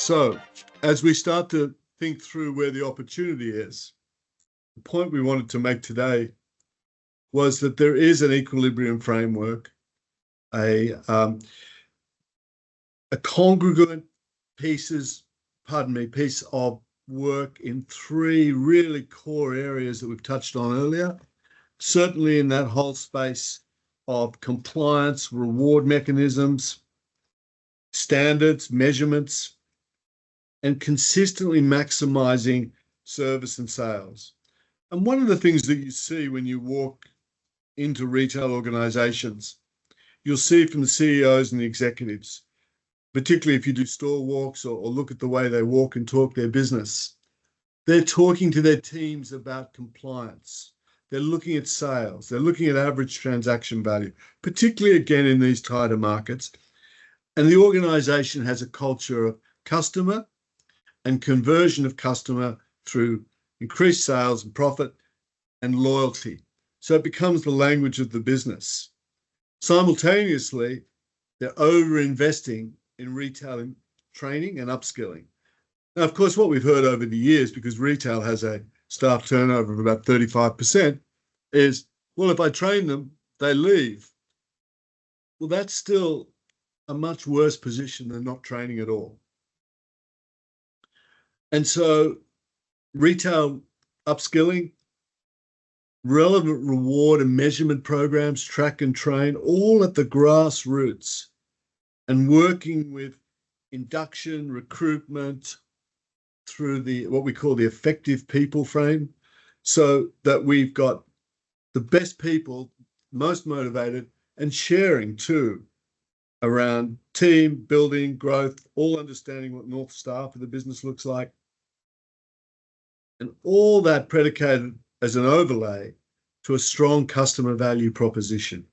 So as we start to think through where the opportunity is, the point we wanted to make today was that there is an equilibrium framework, a congruent piece of work in three really core areas that we've touched on earlier. Certainly in that whole space of compliance, reward mechanisms, standards, measurements, and consistently maximizing service and sales. And one of the things that you see when you walk into retail organizations, you'll see from the CEOs and the executives, particularly if you do store walks or look at the way they walk and talk their business, they're talking to their teams about compliance. They're looking at sales. They're looking at average transaction value, particularly again in these tighter markets. And the organization has a culture of customer and conversion of customer through increased sales and profit and loyalty. So it becomes the language of the business. Simultaneously, they're over-investing in retail training and upskilling. Now, of course, what we've heard over the years, because retail has a staff turnover of about 35%, is, well, if I train them, they leave. Well, that's still a much worse position than not training at all. And so retail upskilling, relevant reward and measurement programs, track and train, all at the grassroots, and working with induction, recruitment through what we call the effective people frame, so that we've got the best people, most motivated, and sharing too around team building, growth, all understanding what North Star for the business looks like. And all that predicated as an overlay to a strong customer value proposition.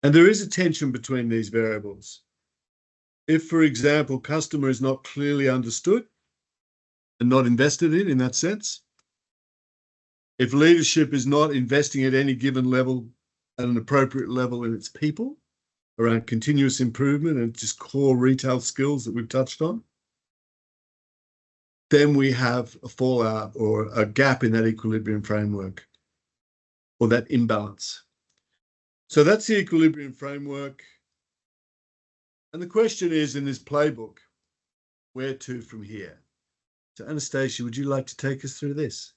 And there is a tension between these variables. If, for example, customer is not clearly understood and not invested in that sense, if leadership is not investing at any given level, at an appropriate level in its people, around continuous improvement and just core retail skills that we've touched on, then we have a fallout or a gap in that equilibrium framework or that imbalance. So that's the equilibrium framework. And the question is, in this playbook, where to from here? So Anastasia, would you like to take us through this?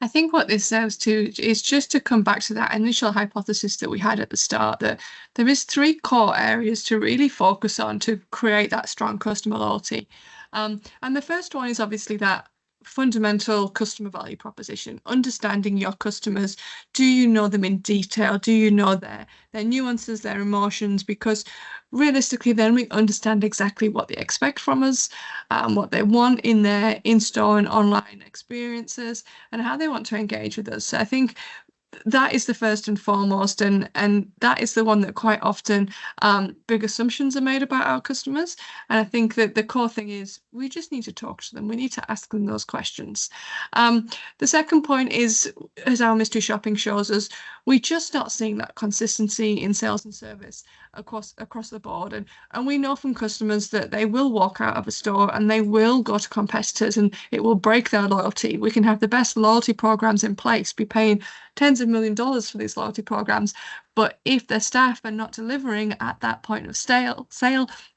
I think what this serves to is just to come back to that initial hypothesis that we had at the start, that there is three core areas to really focus on to create that strong customer loyalty. And the first one is obviously that fundamental customer value proposition, understanding your customers. Do you know them in detail? Do you know their nuances, their emotions? Because realistically, then we understand exactly what they expect from us, what they want in their in-store and online experiences, and how they want to engage with us. So I think that is the first and foremost, and that is the one that quite often big assumptions are made about our customers. And I think that the core thing is we just need to talk to them. We need to ask them those questions. The second point is, as our mystery shopping shows us, we're just not seeing that consistency in sales and service across the board. And we know from customers that they will walk out of a store and they will go to competitors, and it will break their loyalty. We can have the best loyalty programs in place, be paying tens of $millions for these loyalty programs, but if their staff are not delivering at that point of sale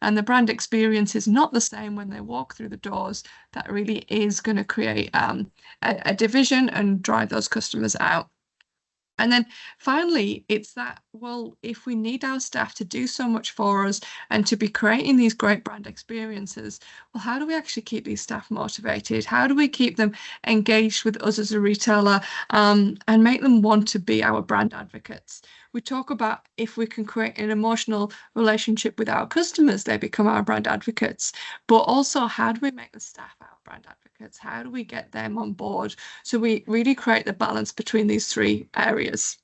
and the brand experience is not the same when they walk through the doors, that really is going to create a division and drive those customers out. And then finally, it's that, well, if we need our staff to do so much for us and to be creating these great brand experiences, well, how do we actually keep these staff motivated? How do we keep them engaged with us as a retailer and make them want to be our brand advocates? We talk about if we can create an emotional relationship with our customers, they become our brand advocates. But also, how do we make the staff our brand advocates? How do we get them on board? So we really create the balance between these three areas.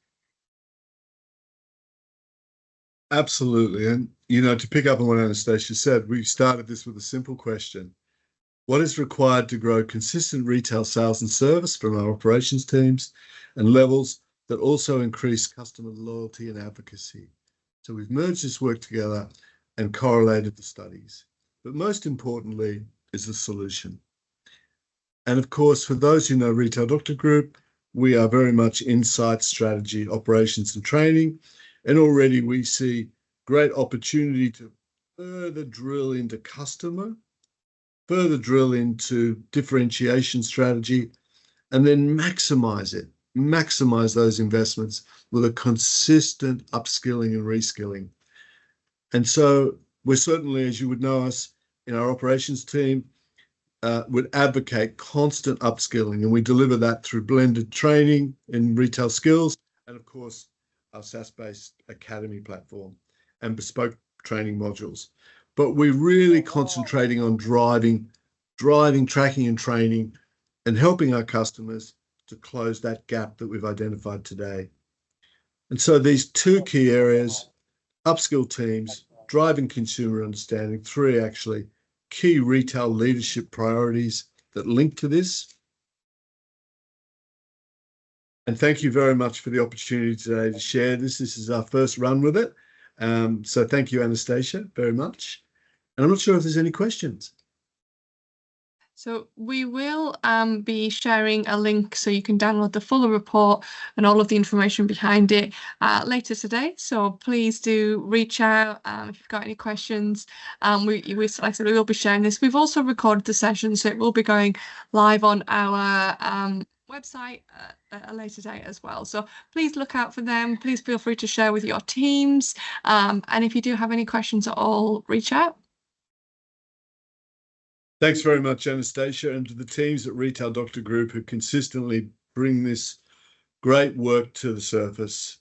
Absolutely. And, you know, to pick up on what Anastasia said, we started this with a simple question. What is required to grow consistent retail sales and service from our operations teams and levels that also increase customer loyalty and advocacy? So we've merged this work together and correlated the studies. But most importantly is the solution. And of course, for those who know Retail Doctor Group, we are very much insight, strategy, operations, and training. And already we see great opportunity to further drill into customer, further drill into differentiation strategy, and then maximize those investments with a consistent upskilling and reskilling. And so we're certainly, as you would know us in our operations team, would advocate constant upskilling, and we deliver that through blended training in retail skills, and of course, our SaaS-based academy platform and bespoke training modules. But we're really concentrating on driving, tracking and training, and helping our customers to close that gap that we've identified today. And so these two key areas, upskill teams, driving consumer understanding, three actually key retail leadership priorities that link to this. And thank you very much for the opportunity today to share this. This is our first run with it. So thank you, Anastasia, very much. And I'm not sure if there's any questions. So we will be sharing a link so you can download the full report and all of the information behind it later today. So please do reach out if you've got any questions. Like I said, we will be sharing this. We've also recorded the session, so it will be going live on our website at a later date as well. So please look out for them. Please feel free to share with your teams. And if you do have any questions at all, reach out. Thanks very much, Anastasia, and to the teams at Retail Doctor Group who consistently bring this great work to the surface.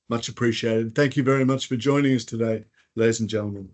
Much appreciated. Thank you very much for joining us today, ladies and gentlemen.